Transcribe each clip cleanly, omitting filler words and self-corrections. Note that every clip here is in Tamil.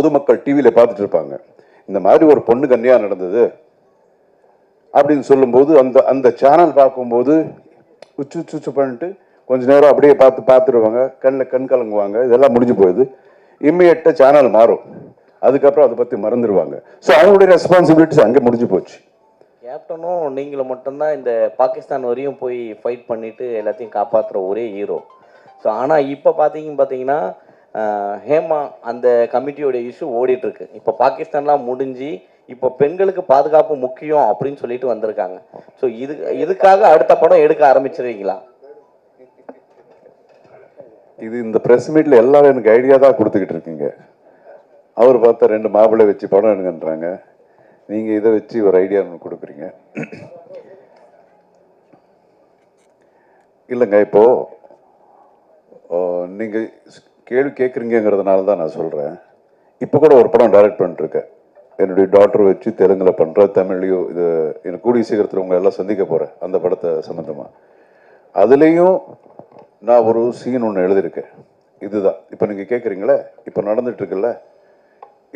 பொதுமக்கள் டிவியில் பார்த்துட்டு இருப்பாங்க. இந்த மாதிரி ஒரு பொண்ணு கன்னியாக நடந்தது அப்படின்னு சொல்லும்போது அந்த அந்த சேனல் பார்க்கும்போது உச்சு பண்ணிட்டு கொஞ்ச நேரம் அப்படியே பார்த்துருவாங்க, கண் கலங்குவாங்க, இதெல்லாம் முடிஞ்சு போகுது. இம்மிடியட்டாக சேனல் மாறும், அதுக்கப்புறம் அதை பற்றி மறந்துடுவாங்க. ஸோ அவங்களுடைய ரெஸ்பான்சிபிலிட்டிஸ் அங்கே முடிஞ்சு போச்சு. கேப்டனும் நீங்களும் மட்டும்தான் இந்த பாகிஸ்தான் வரையும் போய் ஃபைட் பண்ணிட்டு எல்லாத்தையும் காப்பாற்றுற ஒரே ஹீரோ. ஸோ ஆனால் இப்போ பார்த்தீங்கன்னா ஹேமா அந்த கமிட்டியோட இஷ்யூ ஓடிட்டுருக்கு. இப்போ பாகிஸ்தான்லாம் முடிஞ்சு இப்போ பெண்களுக்கு பாதுகாப்பு முக்கியம் அப்படின்னு சொல்லிட்டு வந்திருக்காங்க. ஸோ இதுக்காக அடுத்த படம் எடுக்க ஆரம்பிச்சிருவீங்களா? இது இந்த ப்ரெஸ் மீட்டில் எல்லாரும் எனக்கு ஐடியா தான் கொடுத்துக்கிட்டு இருக்கீங்க. அவர் பார்த்தா 2 மாப்பிள்ளை வச்சு படம் எடுங்கன்றாங்க, நீங்கள் இதை வச்சு ஒரு ஐடியா கொடுக்குறீங்க. இல்லைங்க, இப்போது நீங்கள் கேள்வி கேட்குறீங்கிறதுனால தான் நான் சொல்கிறேன். இப்போ கூட ஒரு படம் டைரக்ட் பண்ணிட்டுருக்கேன், என்னுடைய டாக்டர் வச்சு தெலுங்கில் பண்ணுற, தமிழ்லையும். இது எனக்கு கூடிய சீக்கிரத்தில் உங்களை எல்லாம் சந்திக்க போகிறேன் அந்த படத்தை சம்மந்தமாக. அதுலேயும் நான் ஒரு சீன் ஒன்று எழுதியிருக்கேன். இதுதான் இப்போ நீங்கள் கேட்குறீங்களே, இப்போ நடந்துட்டுருக்குல்ல,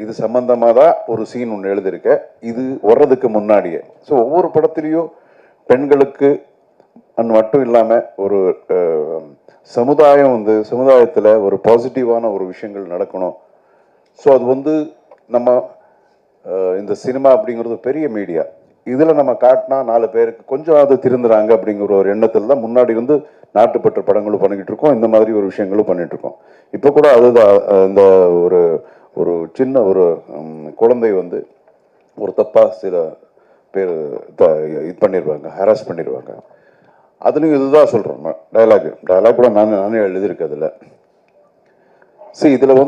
இது சம்பந்தமாக தான் ஒரு சீன் ஒன்று எழுதியிருக்கேன். இது வர்றதுக்கு முன்னாடியே. ஸோ ஒவ்வொரு படத்துலேயும் பெண்களுக்கு மட்டும் இல்லாமல் ஒரு சமுதாயத்தில் ஒரு பாசிட்டிவான ஒரு விஷயங்கள் நடக்கணும். ஸோ அது நம்ம இந்த சினிமா அப்படிங்கிறது பெரிய மீடியா, இதில் நம்ம காட்டினா 4 பேருக்கு கொஞ்சம் அது திருந்துறாங்க அப்படிங்கிற ஒரு எண்ணத்தில் தான் முன்னாடி இருந்து நாட்டுப்பற்ற படங்களும் பண்ணிக்கிட்டு இருக்கோம், இந்த மாதிரி ஒரு விஷயங்களும் பண்ணிகிட்ருக்கோம். இப்போ கூட அதுதான், இந்த ஒரு சின்ன ஒரு குழந்தை ஒரு தப்பாக சில பேர் இது பண்ணிடுவாங்க, ஹராஸ் பண்ணிடுவாங்க. அதுலேயும் இதுதான் சொல்கிறோம், டயலாக் கூட நானே எழுதியிருக்கேன் அதில். சரி, இதில்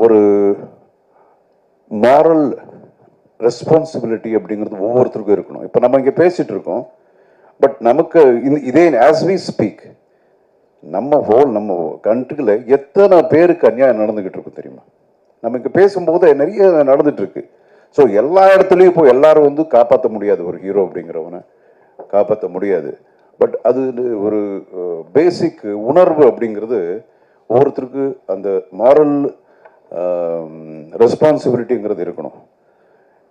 ஒரு மாரல் ரெஸ்பான்சிபிலிட்டி அப்படிங்கிறது ஒவ்வொருத்தருக்கும் இருக்கணும். இப்போ நம்ம இங்கே பேசிகிட்டு இருக்கோம், பட் நமக்கு இதே ஆஸ் வி ஸ்பீக் நம்ம கண்ட்ரியில் எத்தனை பேருக்கு அநியாயம் நடந்துக்கிட்டு இருக்கும் தெரியுமா? நம்ம இங்கே பேசும்போது நிறைய நடந்துட்டு இருக்கு. ஸோ எல்லா இடத்துலையும் இப்போ எல்லாரும் காப்பாற்ற முடியாது, ஒரு ஹீரோ அப்படிங்கிறவனை காப்பாற்ற முடியாது. பட் அது ஒரு பேசிக் உணர்வு அப்படிங்கிறது ஒவ்வொருத்தருக்கு அந்த மாரல் ரெஸ்பான்சிபிலிட்டிங்கிறது இருக்கணும்.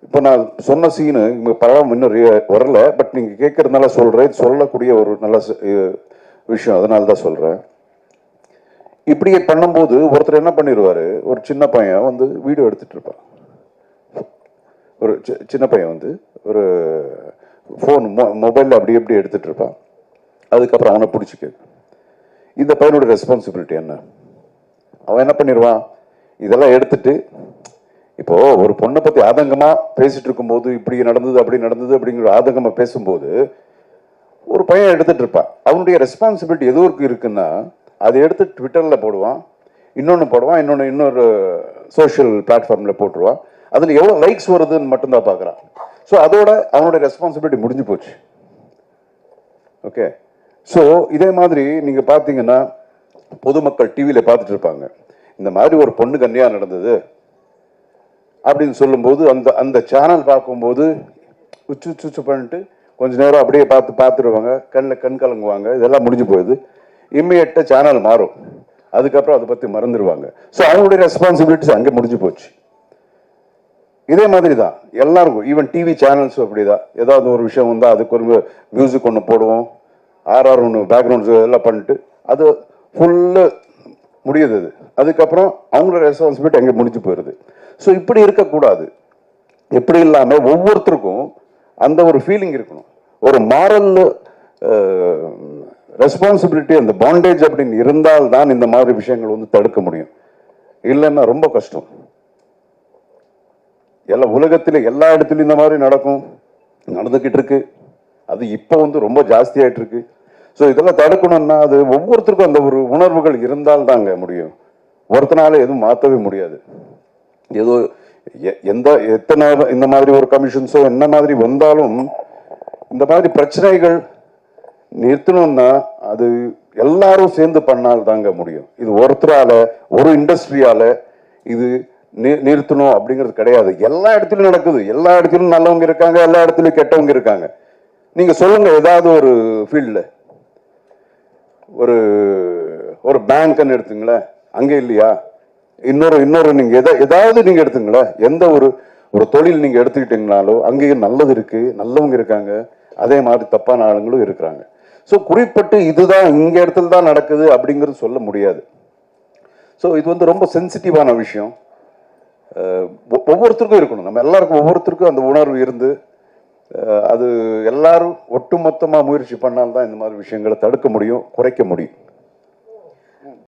இப்போ நான் சொன்ன சீனு இங்கே படம் இன்னும் வரல, பட் நீங்கள் கேட்கறதுனால சொல்கிறேன், சொல்லக்கூடிய ஒரு நல்ல விஷயம், அதனால தான் சொல்கிறேன். இப்படியே பண்ணும்போது ஒருத்தர் என்ன பண்ணிடுவார், ஒரு சின்ன பையன் வீடியோ எடுத்துகிட்டு இருப்பான். ஒரு சின்ன பையன் ஒரு ஃபோன் மொபைலில் அப்படி எடுத்துகிட்டு இருப்பான். அதுக்கப்புறம் அவனை பிடிச்சிக்க, இந்த பையனோட ரெஸ்பான்சிபிலிட்டி என்ன? அவன் என்ன பண்ணிடுவான், இதெல்லாம் எடுத்துட்டு இப்போது ஒரு பொண்ணை பற்றி ஆதங்கமாக பேசிகிட்டு இருக்கும்போது இப்படி நடந்தது அப்படி நடந்தது அப்படிங்கிற ஆதங்கமாக பேசும்போது ஒரு பையன் எடுத்துகிட்டு இருப்பான். அவனுடைய ரெஸ்பான்சிபிலிட்டி எதுவும் இருக்குன்னா அதை எடுத்து ட்விட்டரில் போடுவான், இன்னொன்று போடுவான், இன்னொரு சோஷியல் பிளாட்ஃபார்மில் போட்டுருவான். அதில் எவ்வளோ லைக்ஸ் வருதுன்னு மட்டும்தான் பார்க்குறான். ஸோ அதோட அவனுடைய ரெஸ்பான்சிபிலிட்டி முடிஞ்சு போச்சு. ஓகே, ஸோ இதே மாதிரி நீங்கள் பார்த்தீங்கன்னா பொதுமக்கள் டிவியில் பார்த்துட்டு இருப்பாங்க, இந்த மாதிரி ஒரு பொண்ணு கன்னியாக நடந்தது அப்படின்னு சொல்லும்போது அந்த அந்த சேனல் பார்க்கும்போது உச்சு பண்ணிட்டு கொஞ்ச நேரம் அப்படியே பார்த்துருவாங்க, கண் கலங்குவாங்க, இதெல்லாம் முடிஞ்சு போகுது. இம்மிடியட்டாக சேனல் மாறும், அதுக்கப்புறம் அதை பற்றி மறந்துடுவாங்க. ஸோ அவங்களுடைய ரெஸ்பான்சிபிலிட்டிஸ் அங்கே முடிஞ்சு போச்சு. இதே மாதிரி தான் எல்லாருக்கும், ஈவன் டிவி சேனல்ஸும் அப்படி தான். ஏதாவது ஒரு விஷயம் வந்தால் அதுக்கு ஒரு மியூசிக் ஒன்று போடுவோம், ஒன்று பேக்ரவுண்ட்ஸ் எல்லாம் பண்ணிட்டு அது ஃபுல்லு முடியுது. அதுக்கப்புறம் அவங்களோட ரெஸ்பான்சிபிலிட்டி அங்கே முடிஞ்சு போயிடுது. ஸோ இப்படி இருக்கக்கூடாது. எப்படி இல்லாமல் ஒவ்வொருத்தருக்கும் அந்த ஒரு ஃபீலிங் இருக்கணும், ஒரு மாரல் ரெஸ்பான்சிபிலிட்டி, அந்த பாண்டேஜ் அப்படின்னு இருந்தால் தான் இந்த மாதிரி விஷயங்கள் தடுக்க முடியும். இல்லைன்னா ரொம்ப கஷ்டம். உலகத்தில் எல்லா இடத்துலையும் இந்த மாதிரி நடந்துக்கிட்டு இருக்கு. அது இப்போ ரொம்ப ஜாஸ்தியாயிட்டு இருக்கு. ஸோ இதெல்லாம் தடுக்கணும்னா அது ஒவ்வொருத்தருக்கும் அந்த ஒரு உணர்வுகள் இருந்தால் தாங்க முடியும். ஒருத்தனால எதுவும் மாற்றவே முடியாது. ஏதோ எத்தனை இந்த மாதிரி ஒரு கமிஷன்ஸோ என்ன மாதிரி வந்தாலும் இந்த மாதிரி பிரச்சனைகள் நிறுத்தணும்னா அது எல்லாரும் சேர்ந்து பண்ணால் தாங்க முடியும். இது ஒருத்தரால, ஒரு இண்டஸ்ட்ரியால இது நிறுத்தணும் அப்படிங்கிறது கிடையாது. எல்லா இடத்துலையும் நடக்குது, எல்லா இடத்துலையும் நல்லவங்க இருக்காங்க, எல்லா இடத்துலையும் கெட்டவங்க இருக்காங்க. நீங்க சொல்லுங்க, ஏதாவது ஒரு ஃபீல்டில் ஒரு ஒரு பேங்க்னு எடுத்துங்களேன், அங்கே இல்லையா? இன்னொரு நீங்கள் ஏதாவது நீங்கள் எடுத்துங்களேன், எந்த ஒரு தொழில் நீங்கள் எடுத்துக்கிட்டீங்கனாலோ அங்கேயும் நல்லது இருக்குது, நல்லவங்க இருக்காங்க, அதே மாதிரி தப்பான ஆளுங்களும் இருக்கிறாங்க. ஸோ குறிப்பிட்டு இதுதான் இந்த இடத்துல தான் நடக்குது அப்படிங்கிறது சொல்ல முடியாது. ஸோ இது வந்து ரொம்ப சென்சிட்டிவான விஷயம். ஒவ்வொருத்தருக்கும் இருக்கணும், நம்ம எல்லாருக்கும் ஒவ்வொருத்தருக்கும் அந்த உணர்வு இருந்து அது எல்லாரும் ஒட்டுமொத்தமாக முயற்சி பண்ணால்தான் இந்த மாதிரி விஷயங்களை தடுக்க முடியும், குறைக்க முடியும்.